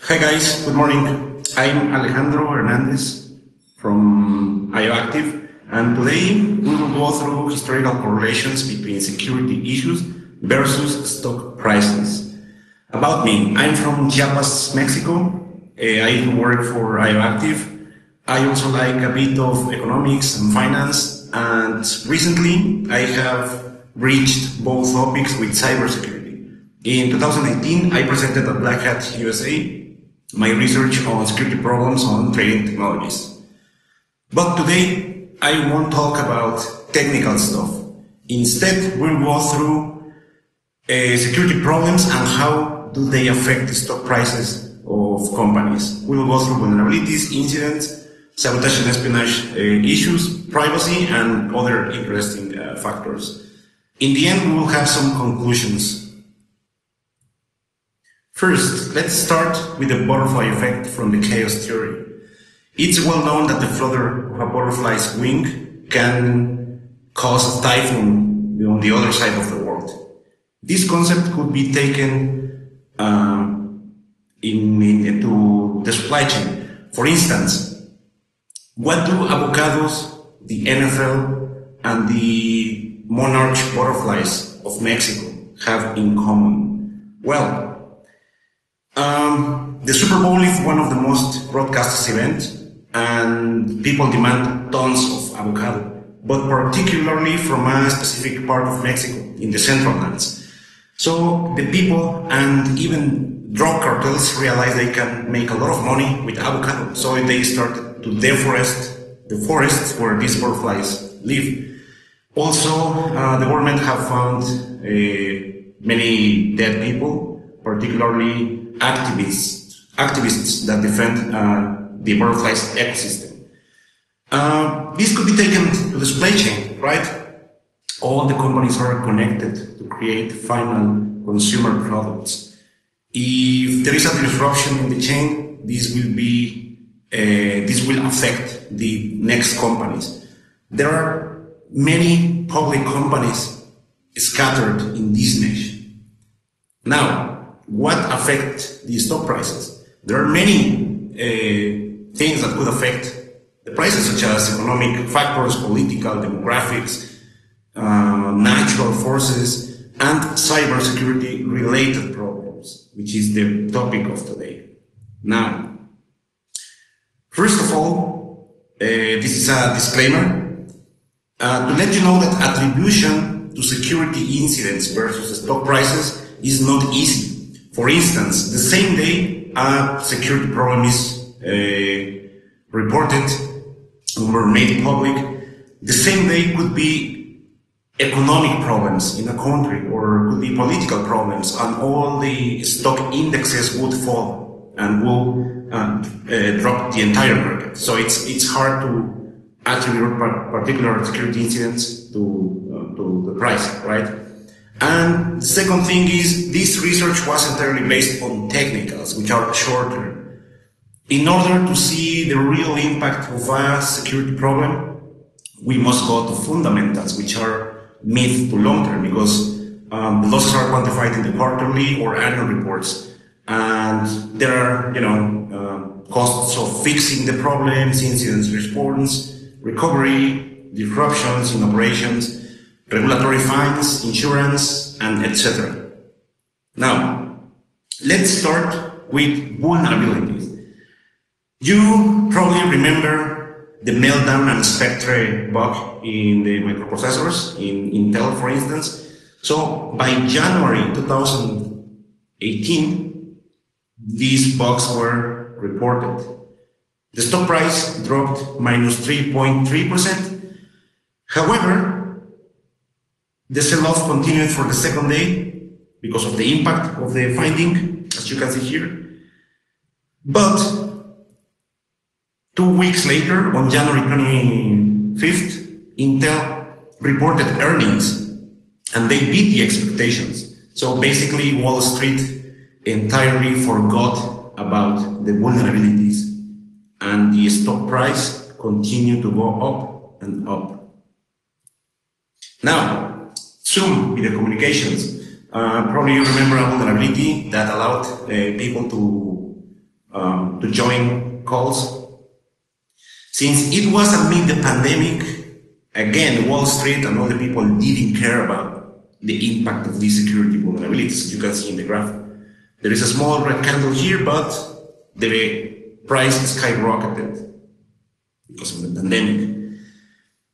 Hi guys, good morning. I'm Alejandro Hernandez from IOActive, and today we will go through historical correlations between security issues versus stock prices. About me, I'm from Chiapas, Mexico. I work for IOActive. I also like a bit of economics and finance, and recently I have reached both topics with cybersecurity. In 2018, I presented at Black Hat USA my research on security problems on trading technologies. But today, I won't talk about technical stuff. Instead, we'll go through security problems and how do they affect the stock prices of companies. We'll go through vulnerabilities, incidents, sabotage and espionage issues, privacy, and other interesting factors. In the end, we will have some conclusions. First, let's start with the butterfly effect from the chaos theory. It's well known that the flutter of a butterfly's wing can cause a typhoon on the other side of the world. This concept could be taken into the supply chain. For instance, what do Avocados, the NFL, and the Monarch butterflies of Mexico have in common? Well, the Super Bowl is one of the most broadcasted events, and people demand tons of avocado, but particularly from a specific part of Mexico, in the central lands. So the people and even drug cartels realize they can make a lot of money with avocado, so they started to deforest the forests where these butterflies live. Also, the government have found many dead people, particularly activists that defend the butterflies ecosystem. This could be taken to the supply chain, right? All the companies are connected to create final consumer products. If there is a disruption in the chain, this will affect the next companies. There are many public companies scattered in this nation. Now, what affect the stock prices? There are many things that could affect the prices, such as economic factors, political, demographics, natural forces, and cybersecurity related problems, which is the topic of today. Now, first of all, this is a disclaimer to let you know that attribution to security incidents versus stock prices is not easy. For instance, the same day a security problem is reported or made public, the same day could be economic problems in a country or could be political problems, and all the stock indexes would fall and will drop the entire market. So it's hard to attribute particular security incidents to the price, right? And the second thing is, this research was entirely based on technicals, which are shorter. In order to see the real impact of a security problem, we must go to fundamentals, which are mid to long term, because the losses are quantified in the quarterly or annual reports. And there are, costs of fixing the problems, incidents response, recovery, disruptions in operations, regulatory fines, insurance, and etc. Now, let's start with vulnerabilities. You probably remember the meltdown and spectre bug in the microprocessors, in Intel, for instance. So, by January 2018, these bugs were reported. The stock price dropped minus 3.3%. However, the sell-off continued for the second day because of the impact of the finding, as you can see here. But 2 weeks later, on January 25th, Intel reported earnings and they beat the expectations. So basically, Wall Street entirely forgot about the vulnerabilities, and the stock price continued to go up and up. Now, Zoom video communications. Probably you remember a vulnerability that allowed people to join calls. Since it was amid the pandemic, again, Wall Street and all the people didn't care about the impact of these security vulnerabilities, as you can see in the graph. There is a small red candle here, but the price skyrocketed because of the pandemic.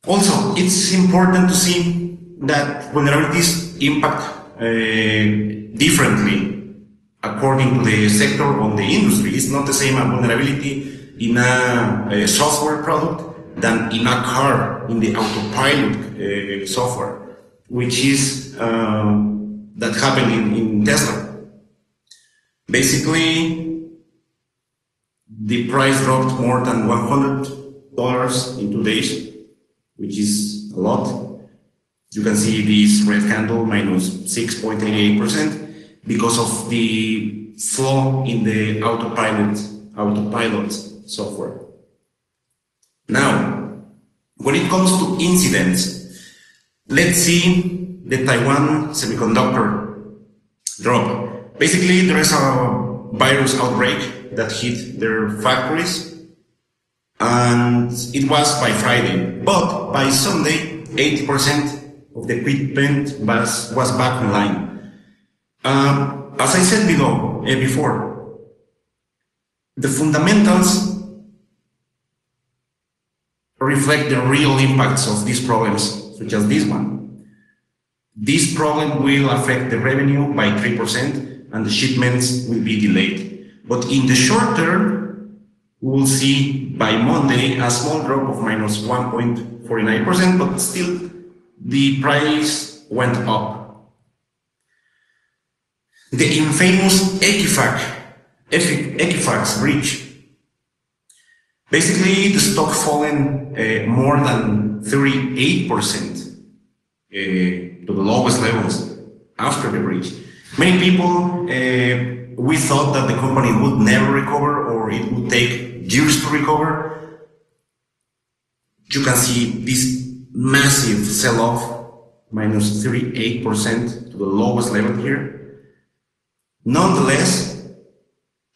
Also, it's important to see that vulnerabilities impact differently according to the sector or the industry. It's not the same a vulnerability in a software product than in a car, in the autopilot software, which is that happened in Tesla. Basically, the price dropped more than $100 in 2 days, which is a lot. You can see this red candle minus 6.88% because of the flaw in the autopilot software. Now, when it comes to incidents, let's see the Taiwan Semiconductor drop. Basically, there is a virus outbreak that hit their factories, and it was by Friday, but by Sunday, 80% of the equipment was back online. As I said before, the fundamentals reflect the real impacts of these problems, such as this one. This problem will affect the revenue by 3% and the shipments will be delayed. But in the short term, we will see by Monday a small drop of minus 1.49%, but still the price went up. The infamous Equifax breach. Basically, the stock fallen more than 38% to the lowest levels after the breach. Many people, we thought that the company would never recover or it would take years to recover. You can see this massive sell-off, minus 38% to the lowest level here. Nonetheless,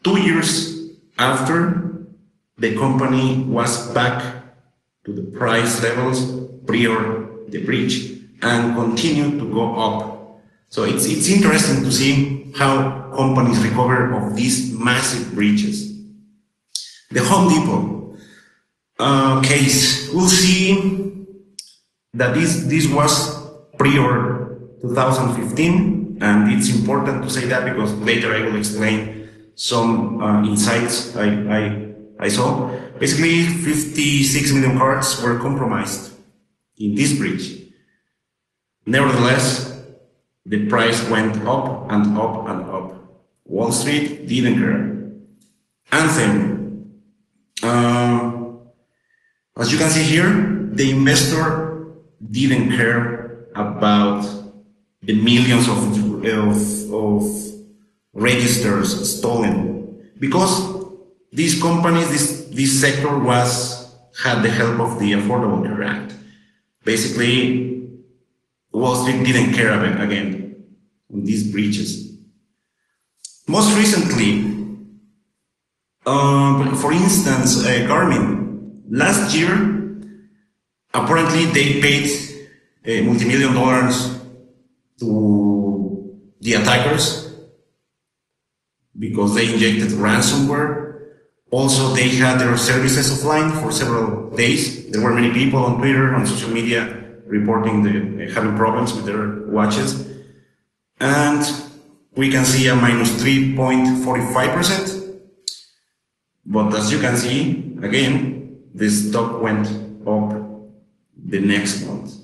2 years after, the company was back to the price levels prior the breach and continued to go up. So it's interesting to see how companies recover of these massive breaches. The Home Depot case, we'll see that this was prior 2015, and it's important to say that because later I will explain some insights I saw. Basically, 56 million cards were compromised in this breach. Nevertheless, the price went up and up and up. Wall Street didn't care. Anthem. As you can see here, the investor didn't care about the millions of registers stolen, because these companies, this sector had the help of the Affordable Care Act. Basically, Wall Street didn't care again on these breaches. Most recently, for instance, Garmin, last year, apparently they paid multi-million dollars to the attackers because they injected ransomware. Also, they had their services offline for several days. There were many people on Twitter, on social media, reporting having problems with their watches. And we can see a minus 3.45%. But as you can see, again, the stock went up the next month.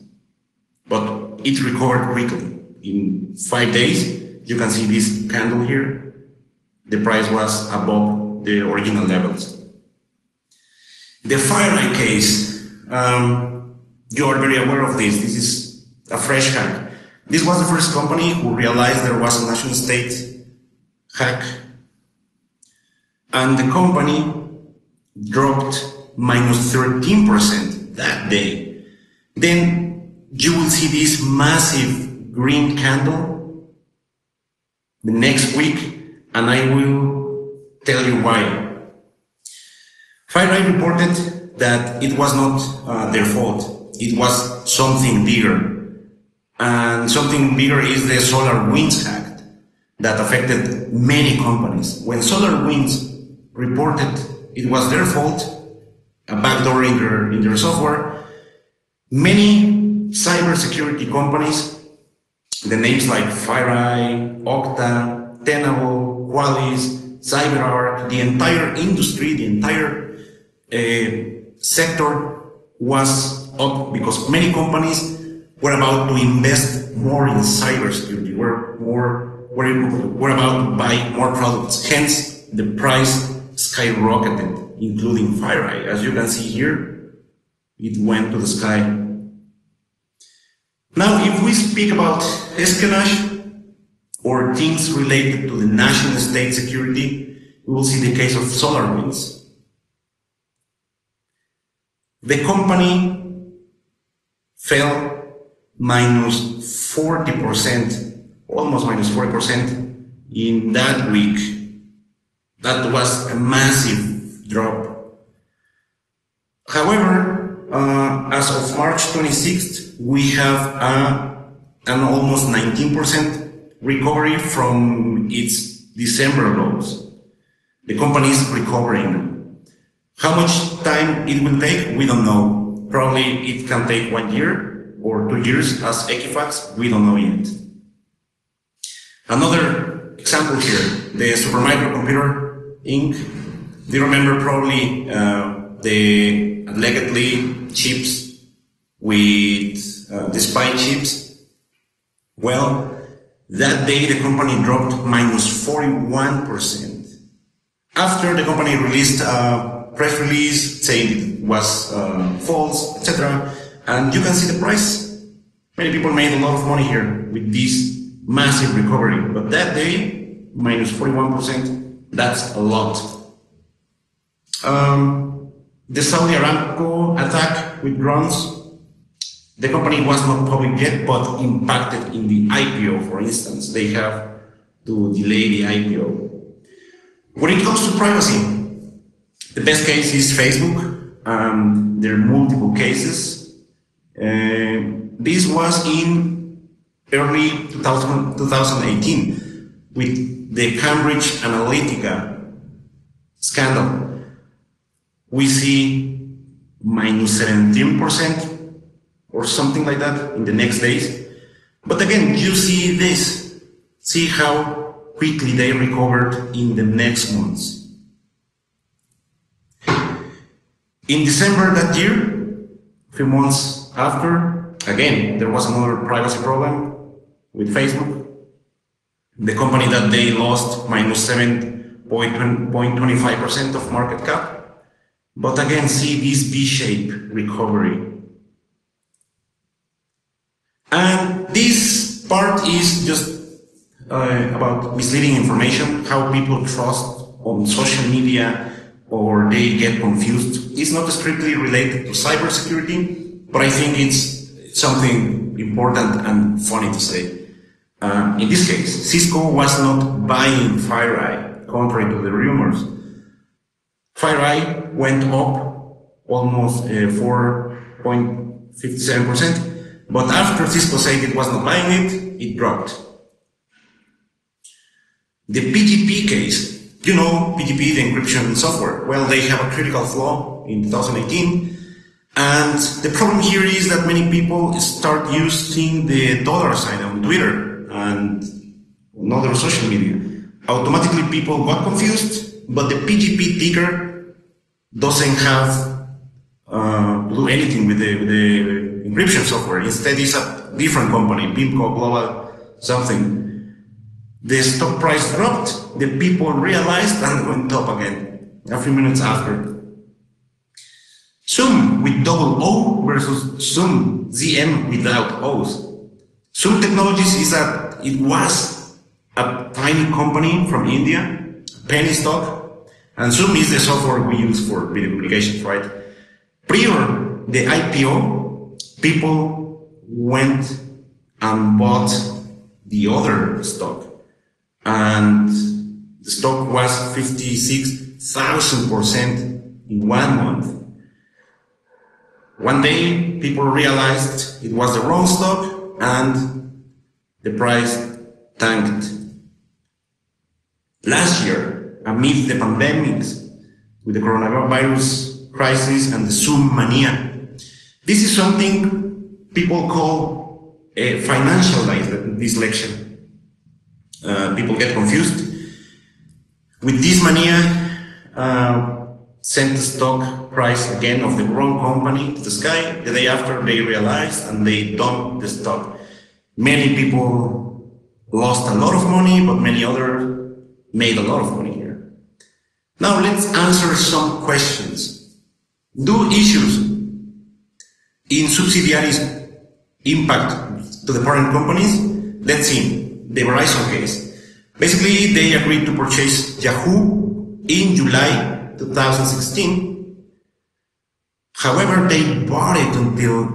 But it recovered quickly. In 5 days, you can see this candle here. The price was above the original levels. The FireEye case, you are very aware of this. This is a fresh hack. This was the first company who realized there was a nation state hack. And the company dropped minus 13% that day. Then you will see this massive green candle the next week, and I will tell you why. FireEye reported that it was not their fault. It was something bigger. And something bigger is the SolarWinds hack that affected many companies. When SolarWinds reported it was their fault, a backdoor in their software, many cybersecurity companies, the names like FireEye, Okta, Tenable, Qualys, CyberArk, the entire industry, the entire sector was up because many companies were about to invest more in cybersecurity. We're about to buy more products. Hence, the price skyrocketed, including FireEye. As you can see here, it went to the sky. Now, if we speak about espionage or things related to the national state security, we will see the case of SolarWinds. The company fell minus 40%, almost minus 40% in that week. That was a massive drop. However, as of March 26th, we have an almost 19% recovery from its December lows. The company is recovering. How much time it will take, we don't know. Probably it can take 1 year or 2 years as Equifax, we don't know yet. Another example here, the Supermicro Computer Inc. Do you remember probably the allegedly chips with the spy chips? Well, that day the company dropped minus 41%. After the company released a press release saying it was false, etc. And you can see the price. Many people made a lot of money here with this massive recovery. But that day, minus 41%, that's a lot. The Saudi Aramco attack with drones, the company was not public yet, but impacted in the IPO, for instance. They have to delay the IPO. When it comes to privacy, the best case is Facebook. There are multiple cases. This was in early 2018 with the Cambridge Analytica scandal. We see minus 17% or something like that in the next days. But again, you see this. See how quickly they recovered in the next months. In December that year, a few months after, again, there was another privacy problem with Facebook. The company that they lost minus 7.25% of market cap. But again, see this V-shaped recovery. And this part is just about misleading information, how people trust on social media or they get confused. It's not strictly related to cybersecurity, but I think it's something important and funny to say. In this case, Cisco was not buying FireEye, contrary to the rumors. FireEye went up almost 4.57%, but after Cisco said it was not buying it, it dropped. The PGP case, you know PGP, the encryption software. Well, they have a critical flaw in 2018, and the problem here is that many people start using the dollar sign on Twitter and on other social media. Automatically people got confused, but the PGP ticker doesn't have do anything with the encryption software. Instead, it's a different company, PIMCO Global something. The stock price dropped, the people realized and went up again a few minutes after. Zoom with double O versus Zoom ZM without O's. Zoom Technologies it was a tiny company from India, a penny stock, and Zoom is the software we use for video communications, right? Prior the IPO, people went and bought the other stock. And the stock was 56,000% in 1 month. One day, people realized it was the wrong stock and the price tanked. Last year, amid the pandemics, with the coronavirus crisis and the Zoom mania, this is something people call a financial dyslexia. People get confused. With this mania, sent the stock price again of the wrong company to the sky. The day after, they realized and they dumped the stock. Many people lost a lot of money, but many others made a lot of money here. Now let's answer some questions. Do issues in subsidiaries impact to the parent companies? Let's see the Verizon case. Basically, they agreed to purchase Yahoo in July 2016. However, they bought it until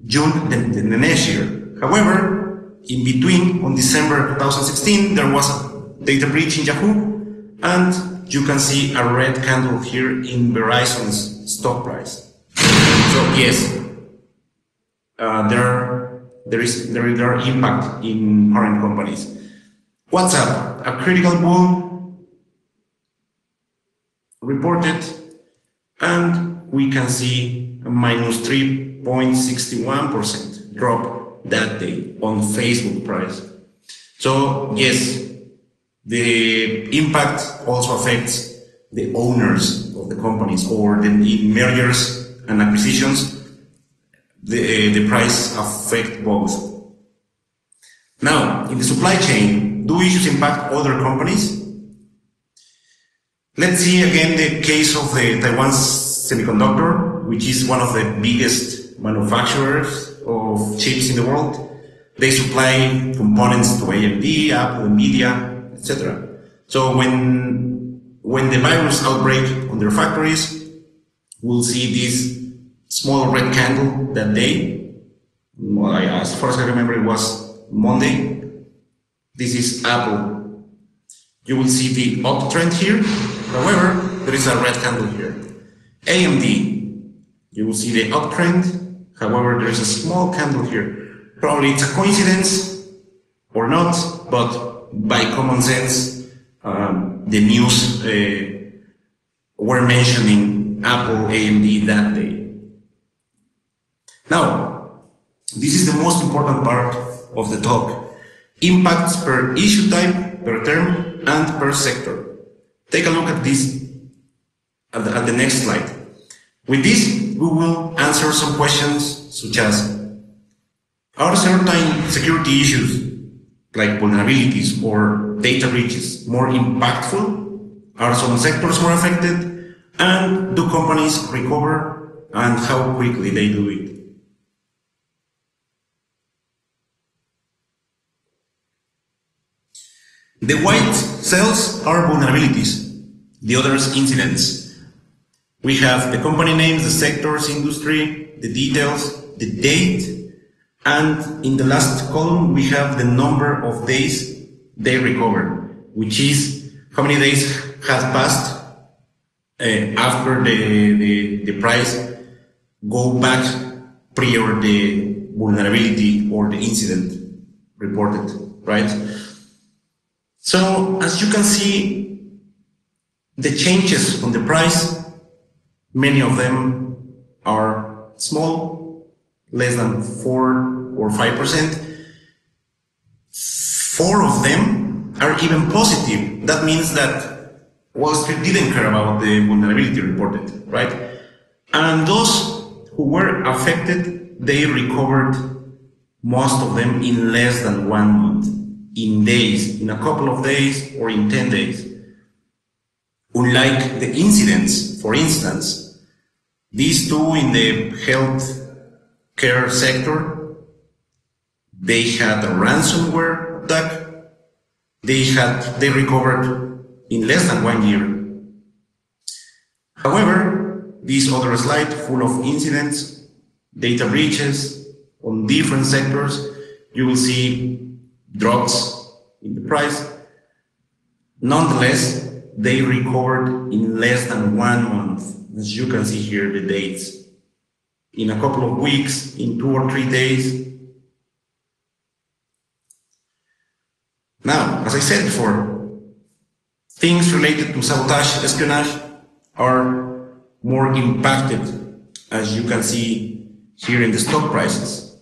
June the next year. However, in between, on December 2016, there was a data breach in Yahoo, and you can see a red candle here in Verizon's stock price. So yes, there are impact in parent companies. WhatsApp, a critical bull reported, and we can see a minus 3.61% drop that day on Facebook price. So yes, the impact also affects the owners of the companies, or in mergers and acquisitions, the price affect both. Now, in the supply chain, do issues impact other companies? Let's see again the case of the Taiwan Semiconductor, which is one of the biggest manufacturers of chips in the world. They supply components to AMD, Apple, Nvidia, etc. So when the virus outbreak on their factories, we'll see this small red candle that day. Well, as far as I remember, it was Monday. This is Apple. You will see the uptrend here. However, there is a red candle here. AMD, you will see the uptrend. However, there is a small candle here. Probably it's a coincidence or not, but by common sense, the news were mentioning Apple, AMD that day. Now, this is the most important part of the talk. Impacts per issue type, per term, and per sector. Take a look at this at the next slide. With this, we will answer some questions such as, are certain security issues like vulnerabilities or data breaches more impactful? Are some sectors more affected? And do companies recover, and how quickly they do it? The white cells are vulnerabilities, the others incidents. We have the company names, the sectors, industry, the details, the date, and in the last column we have the number of days they recovered, which is how many days has passed after the price go back prior the vulnerability or the incident reported, right? So, as you can see, the changes on the price, many of them are small, less than 4 or 5%. 4 of them are even positive. That means that Wall Street didn't care about the vulnerability reported, right? And those who were affected, they recovered, most of them in less than 1 month. In days, in a couple of days, or in 10 days. Unlike the incidents, for instance, these two in the health care sector, they had a ransomware attack. They recovered in less than 1 year. However, this other slide full of incidents, data breaches on different sectors, you will see drops in the price. Nonetheless, they recovered in less than 1 month. as you can see here, the dates. In a couple of weeks, in 2 or 3 days. Now, as I said before, things related to sabotage, espionage are more impacted, as you can see here in the stock prices.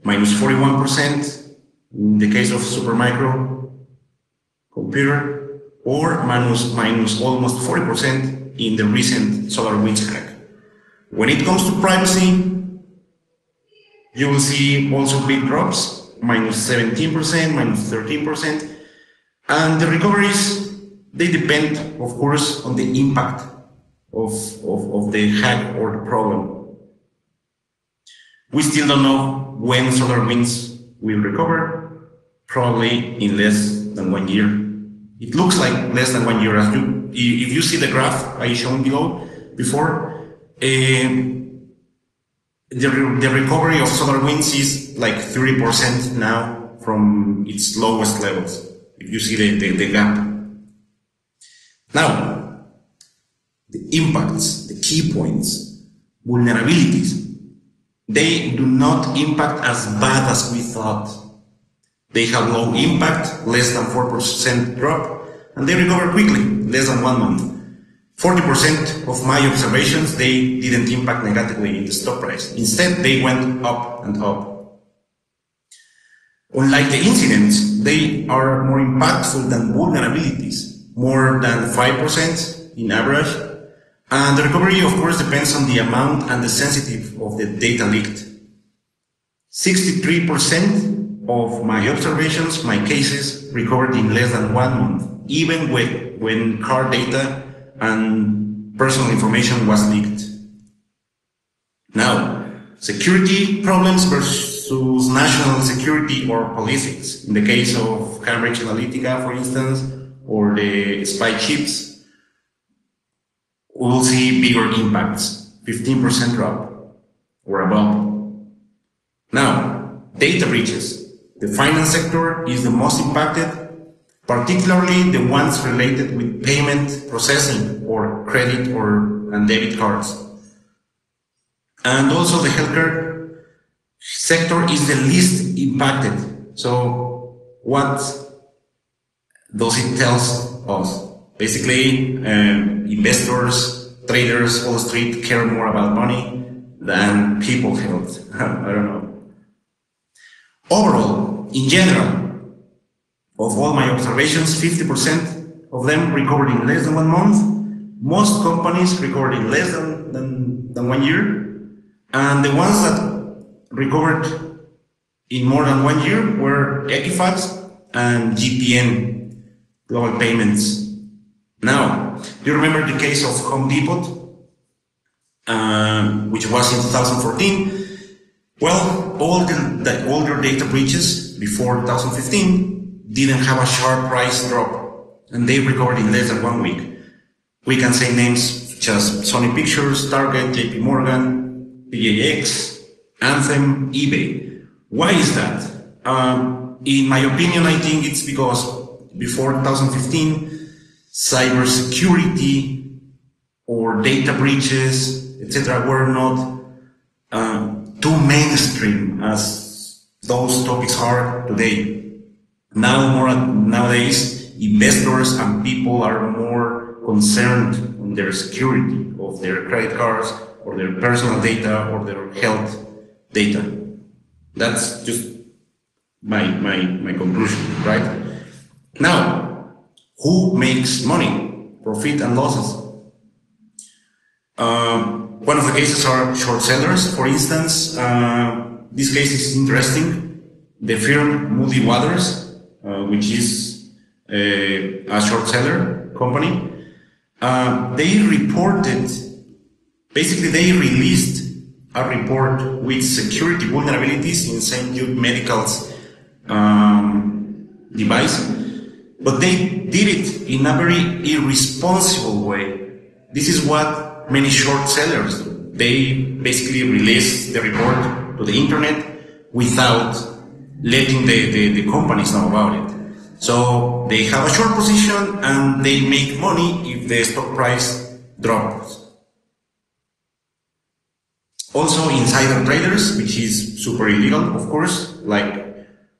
Minus 41% in the case of Supermicro computer, or minus almost 40% in the recent SolarWinds hack. When it comes to privacy, you will see also big drops. Minus 17%, minus 13%, and the recoveries, they depend, of course, on the impact of the hack or the problem. We still don't know when SolarWinds will recover, probably in less than 1 year. It looks like less than 1 year. If you see the graph I showed below before, the recovery of SolarWinds is like 30% now from its lowest levels, if you see the gap. Now, the impacts, the key points, vulnerabilities, they do not impact as bad as we thought. They have low impact, less than 4% drop, and they recover quickly, less than 1 month. 40% of my observations, they didn't impact negatively in the stock price. Instead, they went up and up. Unlike the incidents, they are more impactful than vulnerabilities, more than 5% in average. And the recovery, of course, depends on the amount and the sensitivity of the data leaked. 63% of my observations, my cases, recovered in less than 1 month, even when card data and personal information was leaked. Now, security problems versus national security or politics. In the case of Cambridge Analytica, for instance, or the spy chips, we will see bigger impacts, 15% drop or above. Now, data breaches. The finance sector is the most impacted, particularly the ones related with payment processing or credit and debit cards. And also the healthcare sector is the least impacted. So what does it tell us? Basically, investors, traders, Wall Street care more about money than people's health. I don't know. Overall, in general, of all my observations, 50% of them recovered in less than 1 month. Most companies recovered in less than 1 year. And the ones that recovered in more than 1 year were Equifax and GPN, Global Payments. Now, do you remember the case of Home Depot, which was in 2014? Well, all the older data breaches before 2015 didn't have a sharp price drop, and they recovered in less than 1 week. We can say names such as Sony Pictures, Target, JP Morgan, PJX, Anthem, eBay. Why is that? In my opinion, I think it's because before 2015, cybersecurity or data breaches, etc., were not too mainstream as those topics are today. Nowadays, investors and people are more concerned on their security of their credit cards or their personal data or their health data. That's just my conclusion, right? Now, who makes money, profit and losses? One of the cases are short sellers. For instance, this case is interesting. The firm Moody Waters, which is a short seller company, they released a report with security vulnerabilities in St. Jude Medical's device, but they did it in a very irresponsible way. This is what many short sellers do. They basically release the report to the internet without letting the companies know about it. So they have a short position and they make money if the stock price dropped. Also, insider traders, which is super illegal, of course, like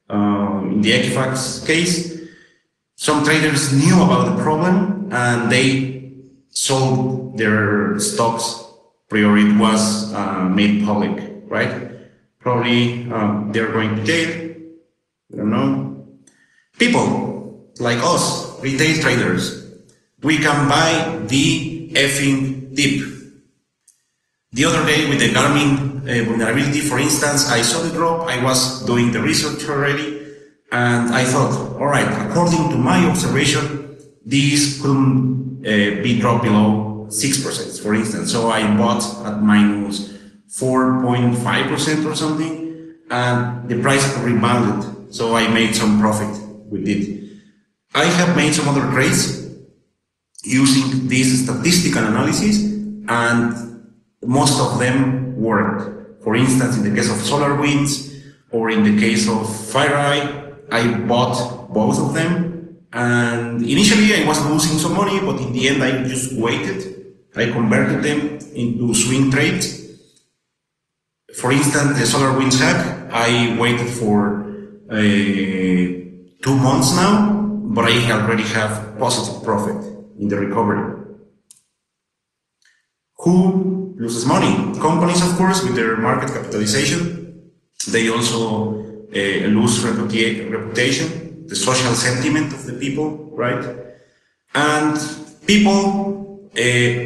in the Equifax case, some traders knew about the problem and they sold their stocks prior it was made public, right? Probably they're going to jail, I don't know. People like us, retail traders, we can buy the effing dip. The other day with the Garmin vulnerability, for instance, I saw the drop, I was doing the research already, and I thought, all right, according to my observation, this couldn't be dropped below 6%, for instance. So I bought at minus 4.5% or something, and the price rebounded. So I made some profit with it. I have made some other trades using this statistical analysis, and most of them worked. For instance, in the case of SolarWinds or in the case of FireEye, I bought both of them, and initially I was losing some money, but in the end I just waited. I converted them into swing trades. For instance, the SolarWinds hack, I waited for 2 months now, but I already have positive profit in the recovery. Who loses money? Companies, of course, with their market capitalization. They also lose reputation, the social sentiment of the people, right? And people,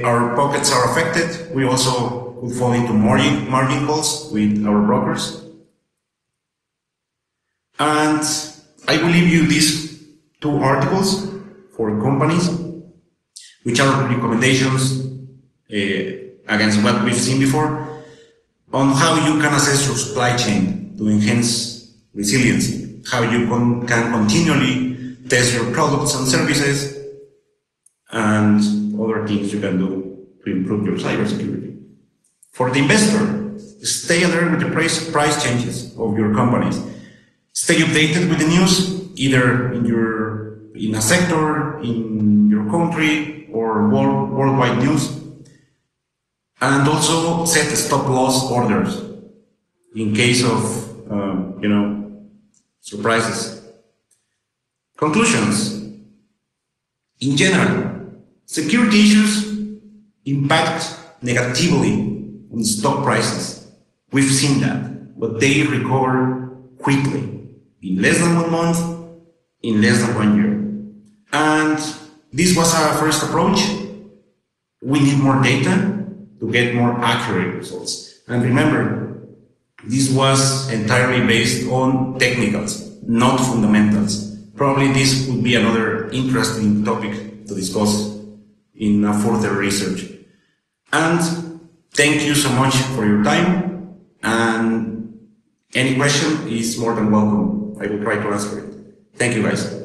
our pockets are affected. We also could fall into margin calls with our brokers. And I will leave you these 2 articles for companies, which are recommendations against what we've seen before, on how you can assess your supply chain to enhance resiliency, how you can continually test your products and services, and other things you can do to improve your cybersecurity. For the investor, stay alert with the price changes of your companies. Stay updated with the news, either in a sector, in your country, or worldwide news. And also set stop loss orders in case of, surprises. Conclusions. In general, security issues impact negatively on stock prices. We've seen that, but they recover quickly, in less than 1 month, in less than 1 year. And this was our first approach. We need more data to get more accurate results. And remember, this was entirely based on technicals, not fundamentals. Probably this would be another interesting topic to discuss in further research. And thank you so much for your time, and any question is more than welcome. I will try to answer it. Thank you, guys.